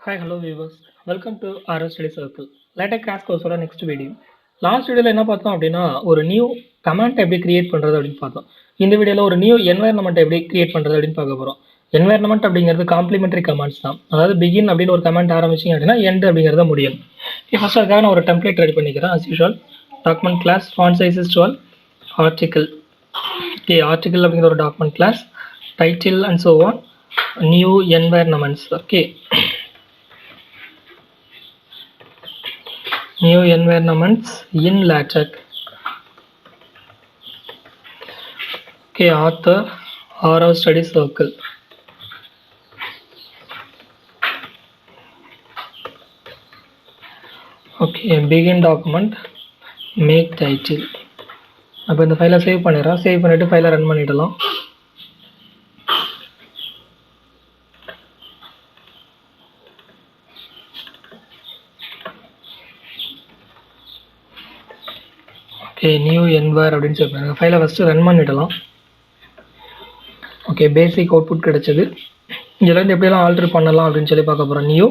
Hi, hello viewers. Welcome to RS Study Circle. LaTeX crash course next video. Last வீடியோவில் என்ன பார்த்தோம் அப்படின்னா ஒரு நியூ கமெண்ட் எப்படி கிரியேட் பண்ணுறது அப்படின்னு பார்த்தோம். இந்த வீடியோவில் ஒரு நியூ என்வாயர்மெண்ட் எப்படி கிரியேட் பண்ணுறது அப்படின்னு பார்க்க போகிறோம். என்வாயர்மெண்ட் அப்படிங்கிறது காம்ப்ளிமெண்டரி கமெண்ட்ஸ் தான். அதாவது பிகின் அப்படின்னு ஒரு கமெண்ட் ஆரம்பிச்சிங்க அப்படின்னா எண்ட் அப்படிங்கிறத முடியும். ஃபர்ஸ்ட் அதுக்காக நான் ஒரு டெம்ப்ளேட் ரெடி பண்ணிக்கிறேன். as usual document class font size is 12 article article அப்படிங்கிற ஒரு document class title and so on new environments new environments in LaTeX. Author RS Study Circle. Begin document, make title. அப்போ இந்த ஃபைலை save பண்ணிடுறேன். Save பண்ணிவிட்டு ஃபைலை run பண்ணிடலாம். New என்வாயர் அப்படின்னு சொல்லி பாருங்க. ஃபைலை ஃபஸ்ட்டு ரன் பண்ணிடலாம். பேசிக் அவுட்புட் கிடைச்சது. இதில் எப்படியெல்லாம் ஆல்டர் பண்ணலாம் அப்படின்னு சொல்லி பார்க்க போகிறோம். நியூ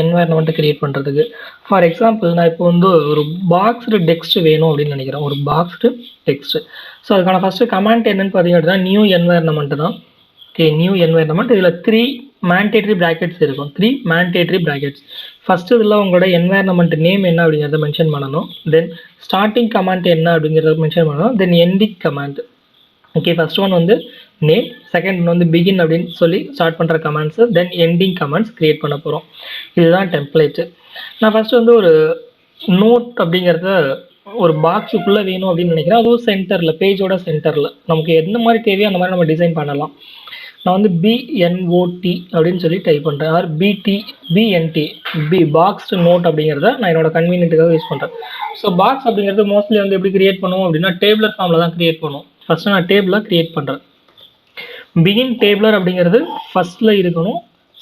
என்வாயர்மெண்ட் கிரியேட் பண்ணுறதுக்கு. ஃபார் எக்ஸாம்பிள் நான் இப்போ வந்து ஒரு பாக்ஸ்டு டெக்ஸ்ட் வேணும் அப்படின்னு நினைக்கிறேன். ஒரு பாக்ஸ்டு டெக்ஸ்ட். ஸோ அதுக்கான ஃபஸ்ட்டு கமெண்ட் என்னன்னு பார்த்தீங்க அப்படின்னா நியூ என்வாயர்மெண்ட் தான். New environment. இதில் 3 mandatory brackets இருக்கும். 3 mandatory brackets. ஃபர்ஸ்ட் இதில் உங்களோட என்வாயர்மெண்ட் நேம் என்ன அப்படிங்கிறத மென்ஷன் பண்ணணும். தென் ஸ்டார்டிங் கமெண்ட் என்ன அப்படிங்கிறத மென்ஷன் பண்ணணும். தென் எண்டிங் கமெண்ட். ஃபர்ஸ்ட் ஒன் வந்து நேம், செகண்ட் ஒன் வந்து பிகின் அப்படின்னு சொல்லி ஸ்டார்ட் பண்ணுற கமெண்ட்ஸு, தென் எண்டிங் கமெண்ட்ஸ் கிரியேட் பண்ண போகிறோம். இதுதான் டெம்ப்ளேட்டு. நான் ஃபஸ்ட்டு வந்து ஒரு நோட் அப்படிங்கிறத ஒரு பாக்ஸுக்குள்ளே வேணும் அப்படின்னு நினைக்கிறேன். அதுவும் சென்டரில், பேஜோட சென்டரில் நமக்கு எந்த மாதிரி தேவையோ அந்த மாதிரி நம்ம டிசைன் பண்ணலாம். நான் வந்து பிஎன்ஓடி அப்படின்னு சொல்லி டைப் பண்ணுறேன். ஆர் பிஎன்டி பாக்ஸ்டு நோட் அப்படிங்கிறத நான் என்னோட கன்வீனியன்ட்டுக்காக யூஸ் பண்ணுறேன். ஸோ பாக்ஸ் அப்படிங்கிறது மோஸ்ட்லி வந்து எப்படி கிரியேட் பண்ணுவோம் அப்படின்னா டேபிளர் ஃபார்மில் தான் கிரியேட் பண்ணுவோம். ஃபஸ்ட்டு நான் டேபிளாக கிரியேட் பண்ணுறேன். பிகின் டேபிளர் அப்படிங்கிறது ஃபஸ்ட்டில் இருக்கணும்.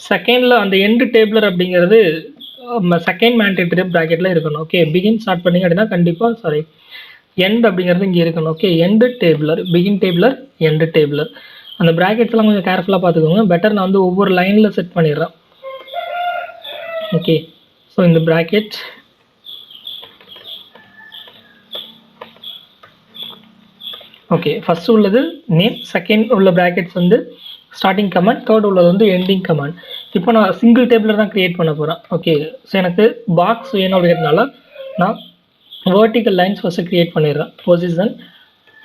செகண்டில் அந்த எண்டு டேபிளர் அப்படிங்கிறது செகண்ட் மேண்டேட்டரி ப்ராக்கெட்டில் இருக்கணும். பிகின் ஸ்டார்ட் பண்ணிங்க அப்படின்னா கண்டிப்பாக எண்ட் அப்படிங்கிறது இங்கே இருக்கணும். End டேபிளர், begin tabular, end டேபிளர். அந்த ப்ராக்கெட்ஸ்லாம் கொஞ்சம் கேர்ஃபுல்லாக பார்த்துக்கோங்க. பெட்டர் நான் வந்து ஒவ்வொரு லைனில் செட் பண்ணிடுறேன். ஸோ இந்த ப்ராக்கெட் ஃபஸ்ட்டு உள்ளது நேம், செகண்ட் உள்ள ப்ராக்கெட்ஸ் வந்து ஸ்டார்டிங் கமெண்ட், தேர்ட் உள்ளது வந்து எண்டிங் கமெண்ட். இப்போ நான் சிங்கிள் டேபிளர் தான் க்ரியேட் பண்ண போகிறேன். ஸோ எனக்கு பாக்ஸ் வேணும் அப்படிங்கிறதுனால நான் வேர்ட்டிக்கல் லைன்ஸ் ஃபஸ்ட்டு க்ரியேட் பண்ணிடுறேன். பொசிஷன்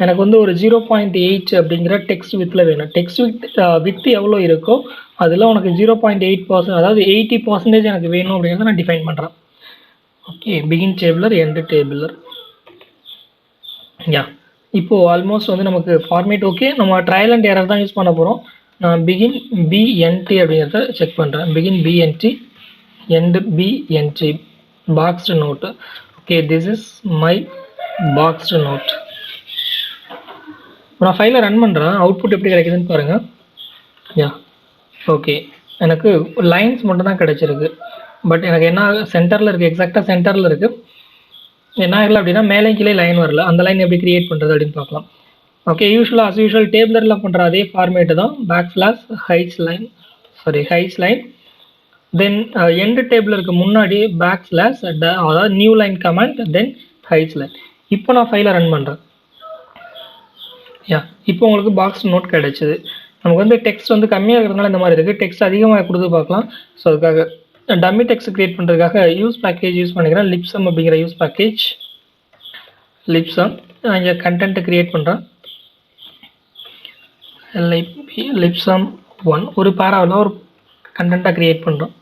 எனக்கு வந்து ஒரு 0.8 அப்படிங்கிற டெக்ஸ்ட் வித்தில் வேணும். டெக்ஸ்ட் வித் எவ்வளோ இருக்கோ அதில் உனக்கு 0.8%, அதாவது 80% எனக்கு வேணும் அப்படிங்கிறத நான் டிஃபைன் பண்ணுறேன். Begin tabular, end tabular. இப்போது ஆல்மோஸ்ட் வந்து நமக்கு ஃபார்மேட் நம்ம ட்ரையல் அண்ட் எரர் தான் யூஸ் பண்ண போகிறோம். நான் பிகின் பிஎன்டி அப்படிங்கிறத செக் பண்ணுறேன். பிகின் பிஎன்டி, எண்டு பிஎன்டி, boxed note. This is my boxed note. நான் ஃபைலை ரன் பண்ணுறேன். அவுட்புட் எப்படி கிடைக்குதுன்னு பாருங்கள். எனக்கு லைன்ஸ் மட்டும் தான் கிடைச்சிருக்கு. பட் எனக்கு என்ன சென்டரில் இருக்குது, எக்ஸாக்டாக சென்டரில் இருக்குது. என்ன ஆகலை அப்படின்னா மேலே கீழே லைன் வரல. அந்த லைன் எப்படி கிரியேட் பண்ணுறது அப்படின்னு பார்க்கலாம். யூஸ்வலாக அஸ் யூஷுவல் டேபிளரில் பண்ணுற அதே ஃபார்மேட்டு தான். பேக்ஸ்லாஷ் ஹைட்ஸ் லைன், தென் எண்டு டேபிளருக்கு முன்னாடி பேக்ஸ்லாஷ், அதாவது நியூ லைன் கமெண்ட், தென் ஹைட்ஸ் லைன். இப்போ நான் ஃபைலை ரன் பண்ணுறேன். இப்போ உங்களுக்கு பாக்ஸ் நோட் கிடைச்சிது. நமக்கு வந்து டெக்ஸ்ட் வந்து கம்மியாக இருக்கிறதுனால இந்த மாதிரி இருக்குது. டெக்ஸ்ட் அதிகமாக கொடுத்து பார்க்கலாம். ஸோ அதுக்காக டம்மி டெக்ஸ்ட் கிரியேட் பண்ணுறதுக்காக யூஸ் பேக்கேஜ் யூஸ் பண்ணிக்கிறேன். லிப்சம் அப்படிங்கிற யூஸ் பேக்கேஜ். லிப்சம் நான் இங்கே கண்டென்ட்டு க்ரியேட் பண்ணுறேன். லிப்சம் 1 ஒரு பேராவில் ஒரு கண்டென்ட்டாக க்ரியேட் பண்ணுறோம்.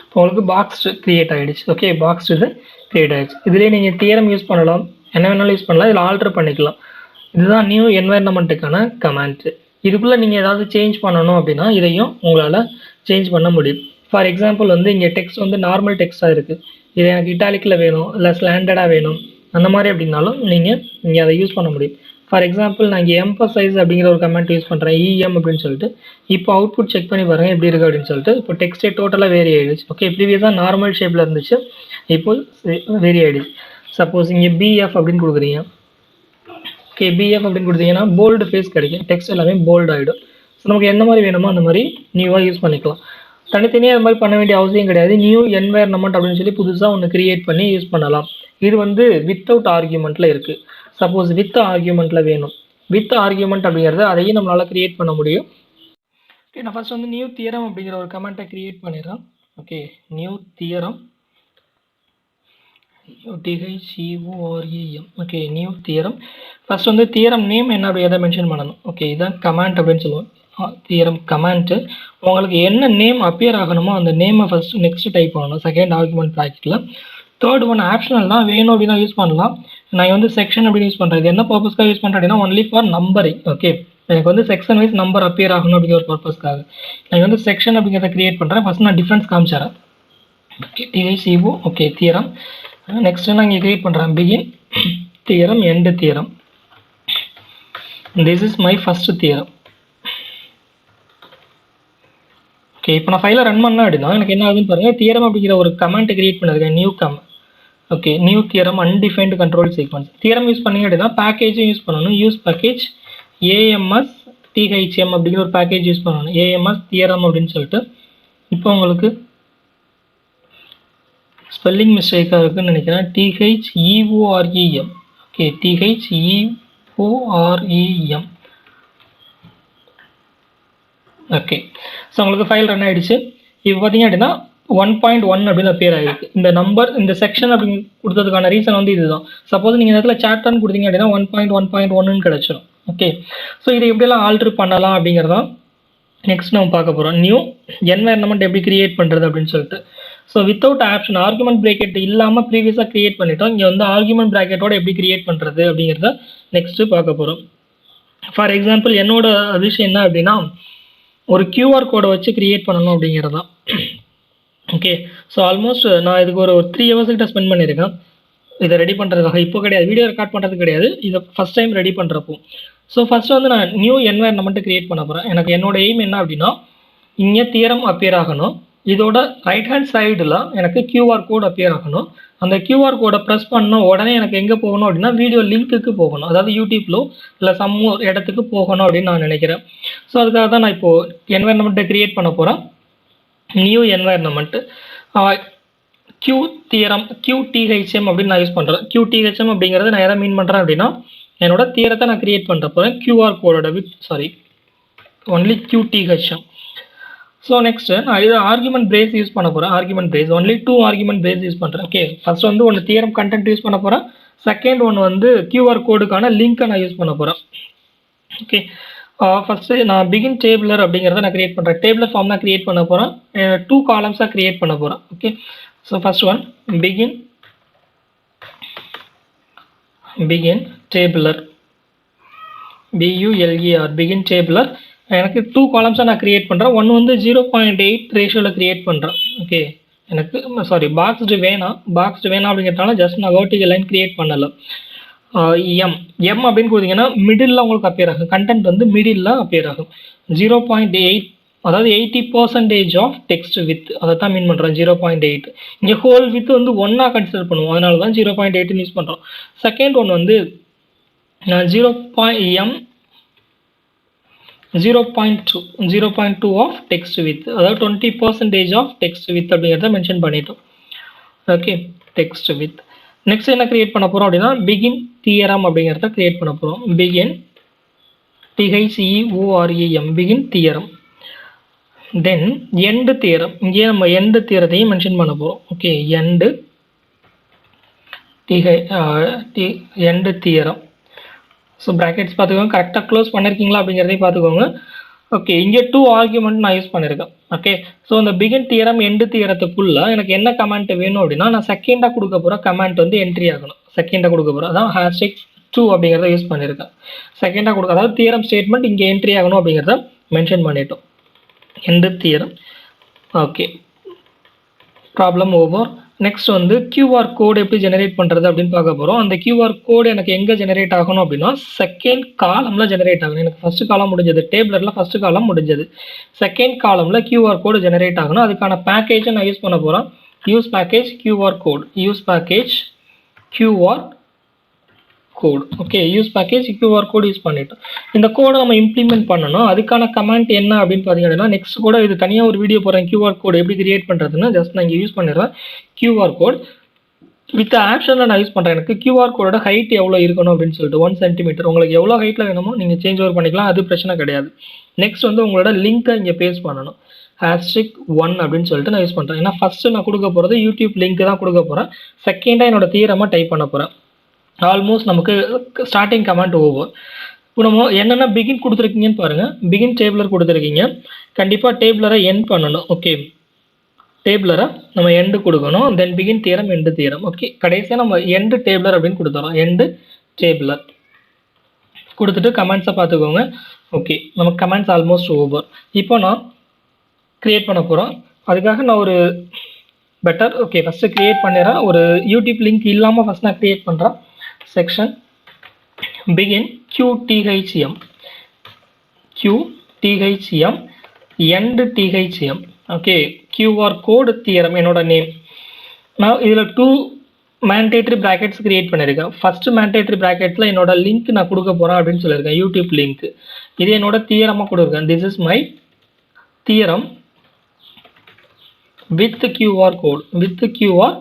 இப்போ உங்களுக்கு பாக்ஸ் க்ரியேட் ஆகிடுச்சு. பாக்ஸ் இது க்ரியேட் ஆகிடுச்சு. இதுலேயே நீங்கள் தியரம் யூஸ் பண்ணலாம், என்ன வேணாலும் யூஸ் பண்ணலாம். இதில் ஆல்டர் பண்ணிக்கலாம். இதுதான் நியூ என்வாயர்மெண்ட்டுக்கான கமெண்ட்ஸு. இதுக்குள்ளே நீங்கள் ஏதாவது சேஞ்ச் பண்ணணும் அப்படின்னா இதையும் உங்களால் சேஞ்ச் பண்ண முடியும். ஃபார் எக்ஸாம்பிள் வந்து இங்கே டெக்ஸ்ட் வந்து நார்மல் டெக்ஸ்ட்டாக இருக்குது. இது எனக்கு இட்டாலிக்கில் வேணும், இல்லை ஸ்லாண்டடாக வேணும், அந்த மாதிரி அப்படின்னாலும் நீங்கள் அதை யூஸ் பண்ண முடியும். ஃபார் எக்ஸாம்பிள் நான் இங்கே எம்பசைஸ் அப்படிங்கிற ஒரு கமெண்ட் யூஸ் பண்ணுறேன், இஎம் அப்படின்னு சொல்லிட்டு. இப்போ அவுட்புட் செக் பண்ணி பாருங்கள் எப்படி இருக்குது அப்படின்னு சொல்லிட்டு. இப்போ டெக்ஸ்ட்டே டோட்டலாக வேரி ஆகிடுச்சு. ப்ரீவியஸாக நார்மல் ஷேப்பில் இருந்துச்சு, இப்போ வேரி ஆகிடுச்சு. சப்போஸ் இங்கே பிஎஃப் அப்படின்னு கொடுக்குறீங்க. பிஎஃப் அப்படின்னு கொடுத்தீங்கன்னா போல்டு ஃபேஸ் கிடைக்கும். டெக்ஸ்ட் எல்லாமே போல்டு ஆகிடும். ஸோ நமக்கு எந்த மாதிரி வேணுமோ அந்த மாதிரி நியூவாக யூஸ் பண்ணிக்கலாம். தனித்தனியாக அது மாதிரி பண்ண வேண்டிய அவசியம் கிடையாது. நியூ என்வாயர்மெண்ட் அப்படின்னு சொல்லி புதுசாக ஒன்று கிரியேட் பண்ணி யூஸ் பண்ணலாம். இது வந்து வித்தவுட் ஆர்கியூமெண்ட்டில் இருக்குது. சப்போஸ் வித் ஆர்கியூமெண்ட்டில் வேணும், வித் ஆர்கியூமெண்ட் அப்படிங்கிறது அதையும் நம்மளால் கிரியேட் பண்ண முடியும். ஓகே, நான் ஃபர்ஸ்ட் வந்து நியூ தியரம் அப்படிங்கிற ஒரு கமெண்ட்டை கிரியேட் பண்ணிடுறேன். Okay, new theorem THEOREM. Okay, new theorem. First வந்து தியரம் நேம் என்ன அப்படிங்கிறத மென்ஷன் பண்ணணும். ஓகே, இதான் கமாண்ட் அப்படின்னு சொல்லுவோம். தியரம் கமாண்ட்டு உங்களுக்கு என்ன நேம் அப்பியர் ஆகணுமோ அந்த நேமை ஃபர்ஸ்ட் நெக்ஸ்ட் டைப் பண்ணணும் செகண்ட் ஆர்குமெண்ட் ப்ராக்கெட்டில். தேர்ட் ஒன் ஆப்ஷனல் தான், வேணும் அப்படின்னா யூஸ் பண்ணலாம். நான் வந்து செக்ஷன் அப்படின்னு யூஸ் பண்ணுறேன். இது என்ன பர்பஸ்க்காக யூஸ் பண்ணுறேன் அப்படின்னா ஒன்லி ஃபார் நம்பரிங். ஓகே, எனக்கு வந்து செக்ஷன் வைஸ் நம்பர் அப்பியர் ஆகணும் அப்படிங்கிற ஒரு பர்பஸ்க்காக நான் வந்து செக்ஷன் அப்படிங்கிறத கிரியேட் பண்ணுறேன். ஃபர்ஸ்ட் நான் டிஃப்ரென்ஸ் காமிச்சிடறேன். Okay, THEO. Okay, theorem. Next நான் இங்கே கிரியேட் பண்ணுறேன் begin theorem end theorem. This is my first theorem. Okay, இப்போ நான் ஃபைலை ரன் பண்ணேன் அப்படின்னா எனக்கு என்ன ஆகுதுன்னு பாருங்கள். தியரம் அப்படிங்கிற ஒரு கமெண்ட் கிரியேட் பண்ணிருக்கேன், new comment. Okay, new theorem undefined control sequence. Theorem use பண்ணீங்க அப்படின்னா பேக்கேஜும் யூஸ் பண்ணணும். யூஸ் பேக்கேஜ் AMS THM அப்படிங்கிற ஒரு பேக்கேஜ் யூஸ் பண்ணணும். AMS தியரம் அப்படின்னு சொல்லிட்டு. இப்போ உங்களுக்கு ஸ்பெல்லிங் மிஸ்டேக்காக இருக்குன்னு நினைக்கிறேன். THEOREM. Okay, THEOREM. Okay, so உங்களுக்கு ஃபைல் ரன் ஆகிடுச்சு. இப்போ பார்த்தீங்க அப்படின்னா 1.1 அப்படின்னு பேர் ஆகிருக்கு. இந்த நம்பர் இந்த செக்ஷன் அப்படின்னு கொடுத்ததுக்கான ரீசன் வந்து இதுதான். சப்போஸ் நீங்கள் இந்த இடத்துல சாப்டர்னு கொடுத்தீங்க அப்படின்னா 1.1.1 கிடச்சிடும். ஓகே, ஸோ இதை எப்படியெல்லாம் ஆல்ட்ரு பண்ணலாம் அப்படிங்கிறதான் நெக்ஸ்ட் நம்ம பார்க்க போகிறோம். நியூ என்வாயர்மெண்ட் எப்படி கிரியேட் பண்ணுறது அப்படின்னு சொல்லிட்டு. So without option argument bracket இல்லாமல் ப்ரீவியஸாக கிரியேட் பண்ணிட்டோம். இங்கே வந்து ஆர்குமெண்ட் ப்ராக்கெட்டோட எப்படி கிரியேட் பண்ணுறது அப்படிங்கிறத நெக்ஸ்ட்டு பார்க்க போகிறோம். ஃபார் எக்ஸாம்பிள் என்னோட விஷயம் என்ன அப்படின்னா ஒரு QR கோடை வச்சு கிரியேட் பண்ணணும் அப்படிங்கிறது தான். ஓகே, ஸோ ஆல்மோஸ்ட் நான் இதுக்கு ஒரு 3 ஹவர்ஸ் கிட்ட ஸ்பெண்ட் பண்ணியிருக்கேன் இதை ரெடி பண்ணுறதுக்காக. இப்போ கிடையாது, வீடியோ ரெக்கார்ட் பண்ணுறது கிடையாது, இதை ஃபஸ்ட் டைம் ரெடி பண்ணுறப்போ. ஸோ ஃபஸ்ட்டு வந்து நான் நியூ என்வாயர்மெண்ட்டு கிரியேட் பண்ண போகிறேன். எனக்கு என்னோட எய்ம் என்ன அப்படின்னா இங்கே தியரம் அப்பியர் ஆகணும். இதோட ரைட் ஹேண்ட் சைடில் எனக்கு QR கோட் அப்பியர் ஆகணும். அந்த QR கோடை ப்ரெஸ் பண்ண உடனே எனக்கு எங்கே போகணும் அப்படின்னா வீடியோ லிங்க்குக்கு போகணும். அதாவது யூடியூப்லோ இல்லை சம் இடத்துக்கு போகணும் அப்படின்னு நான் நினைக்கிறேன். ஸோ அதுக்காக தான் நான் இப்போது என்வாயர்மெண்ட்டை கிரியேட் பண்ண போகிறேன். நியூ என்வாயர்மெண்ட்டு QTHM அப்படின்னு நான் யூஸ் பண்ணுறேன். QTHM அப்படிங்கிறது நான் எதை மீன் பண்ணுறேன் அப்படின்னா என்னோட தியரத்தை நான் கிரியேட் பண்ணுற போகிறேன் QR கோடோட ஒன்லி QTHM. ஸோ நெக்ஸ்ட் நான் இது ஆர்குமெண்ட் பிரேஸ் யூஸ் பண்ண போகிறேன். Argument brace only 2 argument brace use பண்ணுறேன். ஓகே, ஃபர்ஸ்ட் வந்து ஒன்று தியரம் கண்டென்ட் யூஸ் பண்ண போகிறேன். செகண்ட் ஒன்று வந்து QR கோடுக்கான லிங்க்கை நான் யூஸ் பண்ண போகிறேன். ஓகே, ஃபஸ்ட்டு நான் பிகின் டேபிளர் அப்படிங்கிறத நான் கிரியேட் பண்ணுறேன். டேபிளர் ஃபார்ம் தான் கிரியேட் பண்ண போகிறேன். 2 காலம்ஸாக கிரியேட் பண்ண போகிறேன். Okay, so first one begin டேபிளர் BULER begin டேபிளர். எனக்கு 2 காலம்ஸாக நான் கிரியேட் பண்ணுறேன். ஒன்று வந்து 0.8 ரேஷியோவில் கிரியேட் பண்ணுறேன். ஓகே, எனக்கு பாக்ஸ்டு வேணாம் அப்படிங்கிறதுனால ஜஸ்ட் நான் வெர்டிகல் லைன் கிரியேட் பண்ணலை. எம் அப்படின்னு கொடுத்தீங்கன்னா மிடில் உங்களுக்கு அப்பியர் ஆகும். கண்டென்ட் வந்து மிடில் அப்பியர் ஆகும். 0.8 அதாவது 80% ஆஃப் டெக்ஸ்ட் வித் அதை தான் மீன் பண்ணுறேன். 0.8 இங்கே ஹோல் வித் வந்து 1 கன்சிடர் பண்ணுவோம், அதனால தான் 0.8 யூஸ் பண்ணுறோம். செகண்ட் ஒன் வந்து 0.2 ஆஃப் டெக்ஸ்ட் வித் அதாவது 20% ஆஃப் டெக்ஸ்ட் வித் அப்படிங்கிறத மென்ஷன் பண்ணிட்டோம். Okay, text with. நெக்ஸ்ட் என்ன கிரியேட் பண்ண போகிறோம் அப்படின்னா பிகின் தியரம் அப்படிங்கிறத கிரியேட் பண்ண போகிறோம். Begin THEOREM begin theorem. Then end theorem. இங்கே நம்ம எண்டு தியரத்தையும் மென்ஷன் பண்ண போகிறோம். Okay, end theorem. So brackets பார்த்துக்கோங்க, கரெக்டாக க்ளோஸ் பண்ணியிருக்கீங்களா அப்படிங்கிறதையும் பார்த்துக்கோங்க. ஓகே, இங்கே 2 ஆர்குமெண்ட் நான் யூஸ் பண்ணியிருக்கேன். ஓகே, ஸோ இந்த பிகின் தியரம் எண்டு தியரத்துக்குள்ளே எனக்கு என்ன கமெண்ட் வேணும் அப்படின்னா நான் செகண்டாக கொடுக்க போகிற கமெண்ட் வந்து என்ட்ரி ஆகணும். செகண்டாக கொடுக்க போகிறேன், அதான் #2 அப்படிங்கிறத யூஸ் பண்ணியிருக்கேன். செகண்டாக கொடுக்க அதாவது தியரம் ஸ்டேட்மெண்ட் இங்கே என்ட்ரி ஆகணும் அப்படிங்கிறத மென்ஷன் பண்ணிட்டோம். End theorem. Okay, problem over. Next வந்து QR கோடு எப்படி ஜெனரேட் பண்ணுறது அப்படின்னு பார்க்க போகிறோம். அந்த QR கோடு எனக்கு எங்கே ஜெனரேட் ஆகணும் அப்படின்னா செகண்ட் காலமில் ஜெனரேட் ஆகணும். எனக்கு ஃபஸ்ட்டு காலம் முடிஞ்சது, டேபிளரில் ஃபஸ்ட்டு காலம் முடிஞ்சது. செகண்ட் காலமில் QR கோடு ஜெனரேட் ஆகணும். அதுக்கான பேக்கேஜை நான் யூஸ் பண்ண போகிறேன். Use package QR code. Use package QR code. Okay, use package QR code use பண்ணிட்டோம். இந்த கோடை நம்ம இம்ப்ளிமெண்ட் பண்ணணும். அதுக்கான கமெண்ட் என்ன அப்படின்னு பார்த்தீங்கன்னா, நெக்ஸ்ட் கூட இது தனியாக ஒரு வீடியோ போடுறேன். QR கோட் எப்படி கிரியேட் பண்ணுறதுன்னு ஜஸ்ட் நான் இங்கே யூஸ் பண்ணிடுறேன். QR கோட் வித் ஆப்ஷனில் நான் யூஸ் பண்ணுறேன். எனக்கு QR கோடோட ஹைட் எவ்வளோ இருக்கணும் அப்படின்னு சொல்லிட்டு 1 சென்டிமீட்டர். உங்களுக்கு எவ்வளோ ஹைட்டில் வேணுமோ நீங்கள் சேஞ்ச் ஓவர் பண்ணிக்கலாம், அது பிரச்சனை கிடையாது. நெக்ஸ்ட் வந்து உங்களோட லிங்க்கை இங்கே பேஸ்ட் பண்ணணும். #1 அப்படின்னு சொல்லிட்டு நான் யூஸ் பண்ணுறேன். ஏன்னா ஃபஸ்ட்டு நான் கொடுக்க போகிறது யூடியூப் லிங்க் தான் கொடுக்க போகிறேன். செகண்டாக என்னோட தியரமாக டைப் பண்ண போகிறேன். ஆல்மோஸ்ட் நமக்கு ஸ்டார்டிங் கமெண்ட் ஓவர். இப்போ நம்ம என்னென்ன பிகின் கொடுத்துருக்கீங்கன்னு பாருங்கள். பிகின் டேபிளர் கொடுத்துருக்கீங்க. கண்டிப்பாக டேபிளரை எண்ட் பண்ணணும். ஓகே, டேபிளரை நம்ம எண்டு கொடுக்கணும். Then begin theorem, end theorem. Okay, கடைசியாக நம்ம எண்டு டேபிளர் அப்படின்னு கொடுத்துறோம். எண்டு டேபிளர் கொடுத்துட்டு கமெண்ட்ஸை பார்த்துக்கோங்க. ஓகே, நம்ம கமெண்ட்ஸ் ஆல்மோஸ்ட் ஓவர். இப்போ நான் க்ரியேட் பண்ண போகிறோம். அதுக்காக நான் ஒரு பெட்டர் ஓகே ஃபஸ்ட்டு க்ரியேட் பண்ணிடுறேன். ஒரு யூடியூப் லிங்க் இல்லாமல் ஃபஸ்ட் நான் க்ரியேட் பண்ணுறேன். Section begin QTHM end THM. Okay, QR code theorem என்னோட நேம். நான் இதில் 2 மேண்டேட்ரி ப்ராக்கெட்ஸ் க்ரியேட் பண்ணியிருக்கேன். ஃபஸ்ட்டு மேண்டேட்ரி ப்ராக்கெட்டில் என்னோட லிங்க் நான் கொடுக்க போகிறேன் அப்படின்னு சொல்லியிருக்கேன், யூடியூப் லிங்க். இது என்னோட தியரமாக கொடுக்குறேன். This is my theorem with QR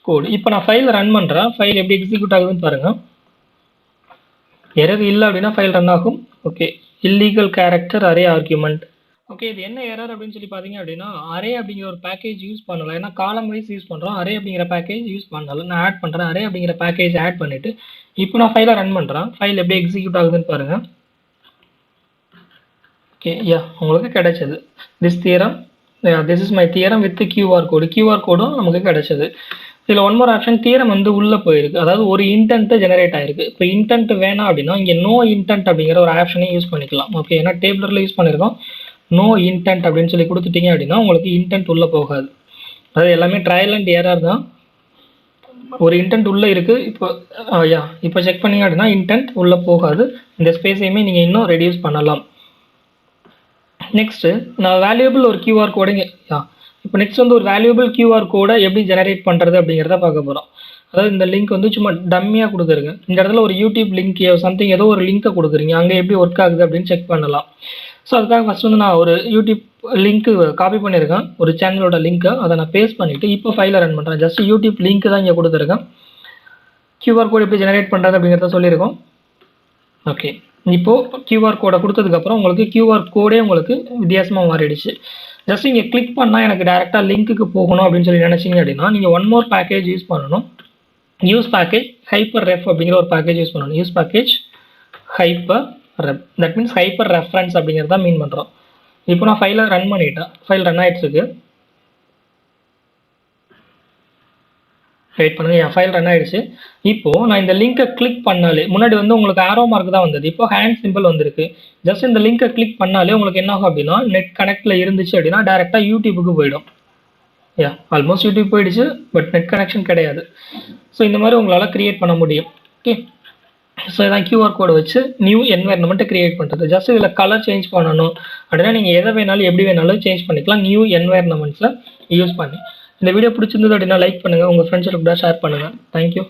code. இப்போ நான் ஃபைல் ரன் பண்ணுறேன். ஃபைல் எப்படி எக்ஸிக்யூட் ஆகுதுன்னு பாருங்கள். எரர் இல்லை அப்படின்னா ஃபைல் ரன் ஆகும். Okay, illegal character array argument. Okay, இது என்ன எரர் அப்படின்னு சொல்லி பார்த்தீங்க அப்படின்னா, அரே அப்படிங்கிற ஒரு பேக்கேஜ் யூஸ் பண்ணலாம். ஏன்னா காலம் வைஸ் யூஸ் பண்ணுறோம். அரே அப்படிங்கிற பேக்கேஜ் யூஸ் பண்ணலாம். நான் ஆட் பண்ணுறேன். அரே அப்படிங்கிற பேக்கேஜ் ஆட் பண்ணிவிட்டு இப்போ நான் ஃபைலை ரன் பண்ணுறேன். ஃபைல் எப்படி எக்ஸிக்யூட் ஆகுதுன்னு பாருங்கள். ஓகே, உங்களுக்கு கிடைச்சது. This is my theorem with QR கோடும் நமக்கு கிடைச்சது. இதில் ஒன் மோர் ஆப்ஷன், தியரம் வந்து உள்ளே போயிருக்கு. அதாவது ஒரு இன்டென்ட்டு ஜெனரேட் ஆயிருக்கு. இப்போ இன்டென்ட் வேணாம் அப்படின்னா இங்கே நோ இன்டென்ட் அப்படிங்கிற ஒரு ஆப்ஷனையும் யூஸ் பண்ணிக்கலாம். ஓகே, ஏன்னா டேபிளரில் யூஸ் பண்ணியிருக்கோம். நோ இன்டென்ட் அப்படின்னு சொல்லி கொடுத்துட்டீங்க அப்படின்னா உங்களுக்கு இன்டென்ட் உள்ளே போகாது. அதாவது எல்லாமே ட்ரையல் அண்ட் எரர் தான். ஒரு இன்டென்ட் உள்ளே இருக்குது. இப்போ செக் பண்ணிங்க அப்படின்னா இன்டென்ட் உள்ளே போகாது. இந்த ஸ்பேஸையுமே நீங்கள் இன்னும் ரெடியூஸ் பண்ணலாம். நெக்ஸ்ட்டு நான் வேல்யூபிள் ஒரு QR கோடுங்க. இப்போ நெக்ஸ்ட் வந்து ஒரு வேல்யூபிள் QR கோடை எப்படி ஜெனரேட் பண்ணுறது அப்படிங்கிறத பார்க்க போகிறோம். அதாவது இந்த லிங்க் வந்து சும்மா டம்மியாக கொடுக்குறீங்க. இந்த இடத்துல ஒரு யூடியூப் லிங்க் சம்திங் ஏதோ ஒரு லிங்க்கை கொடுக்குறீங்க. அங்கே எப்படி ஒர்க் ஆகுது அப்படின்னு செக் பண்ணலாம். ஸோ அதுக்காக ஃபஸ்ட் வந்து நான் ஒரு யூடியூப் லிங்க்கு காப்பி பண்ணியிருக்கேன். ஒரு சேனலோட லிங்க்கை அதை நான் பேஸ்ட் பண்ணிவிட்டு இப்போ ஃபைலை ரன் பண்ணுறேன். ஜஸ்ட் யூடியூப் லிங்க் தான் இங்கே கொடுத்துருக்கேன். QR கோட் எப்படி ஜெனரேட் பண்ணுறது அப்படிங்கிறத சொல்லியிருக்கோம். ஓகே, இப்போது QR கோடை கொடுத்ததுக்கப்புறம் உங்களுக்கு QR கோடே உங்களுக்கு வித்தியாசமாக மாறிடுச்சு. ஜஸ்ட் இங்கே கிளிக் பண்ணால் எனக்கு டேரெக்டாக லிங்க்குக்கு போகணும் அப்படின்னு சொல்லி நினச்சிங்க அப்படின்னா நீங்கள் ஒன் மோர் பேக்கேஜ் யூஸ் பண்ணணும். யூஸ் பேக்கேஜ் ஹைப்பர் ரெஃப் அப்படிங்கிற ஒரு பேக்கேஜ் யூஸ் பண்ணணும். Use package hyper ref, that means hyper reference அப்படிங்கிறத மீன் பண்ணுறோம். இப்போ நான் ஃபைலை ரன் பண்ணிட்டேன். File run ஆகிடுச்சுக்கு. வெயிட் பண்ணுங்கள், என் ஃபைல் ரன் ஆகிடுச்சு. இப்போது நான் இந்த லிங்க்கை கிளிக் பண்ணாலே, முன்னாடி வந்து உங்களுக்கு ஆரோ மார்க் தான் வந்தது. இப்போ ஹேண்ட் சிம்பிள் வந்திருக்கு. ஜஸ்ட் இந்த லிங்க்கை கிளிக் பண்ணாலே உங்களுக்கு என்ன ஆகும் அப்படின்னா, நெட் கனெக்டில் இருந்துச்சு அப்படின்னா டேரெக்டாக யூடியூபுக்கு போயிடும். ஆல்மோஸ்ட் யூடியூப் போயிடுச்சு, பட் நெட் கனெக்ஷன் கிடையாது. ஸோ இந்த மாதிரி உங்களால் க்ரியேட் பண்ண முடியும். ஓகே, ஸோ இதான் QR கோடை வச்சு நியூ என்வைரன்மெண்ட்டை க்ரியேட் பண்ணுறது. ஜஸ்ட் இதில் கலர் சேஞ்ச் பண்ணணும் அப்படின்னா நீங்கள் எதை வேணாலும் எப்படி வேணாலும் சேஞ்ச் பண்ணிக்கலாம் நியூ என்வைரன்மெண்ட்ஸில் யூஸ் பண்ணி. இந்த வீடியோ பிடிச்சிருந்தது அப்படின்னா லைக் பண்ணுங்கள், உங்கள் ஃப்ரெண்ட்ஸுக்கு கூட ஷேர் பண்ணுங்கள். தேங்க்யூ.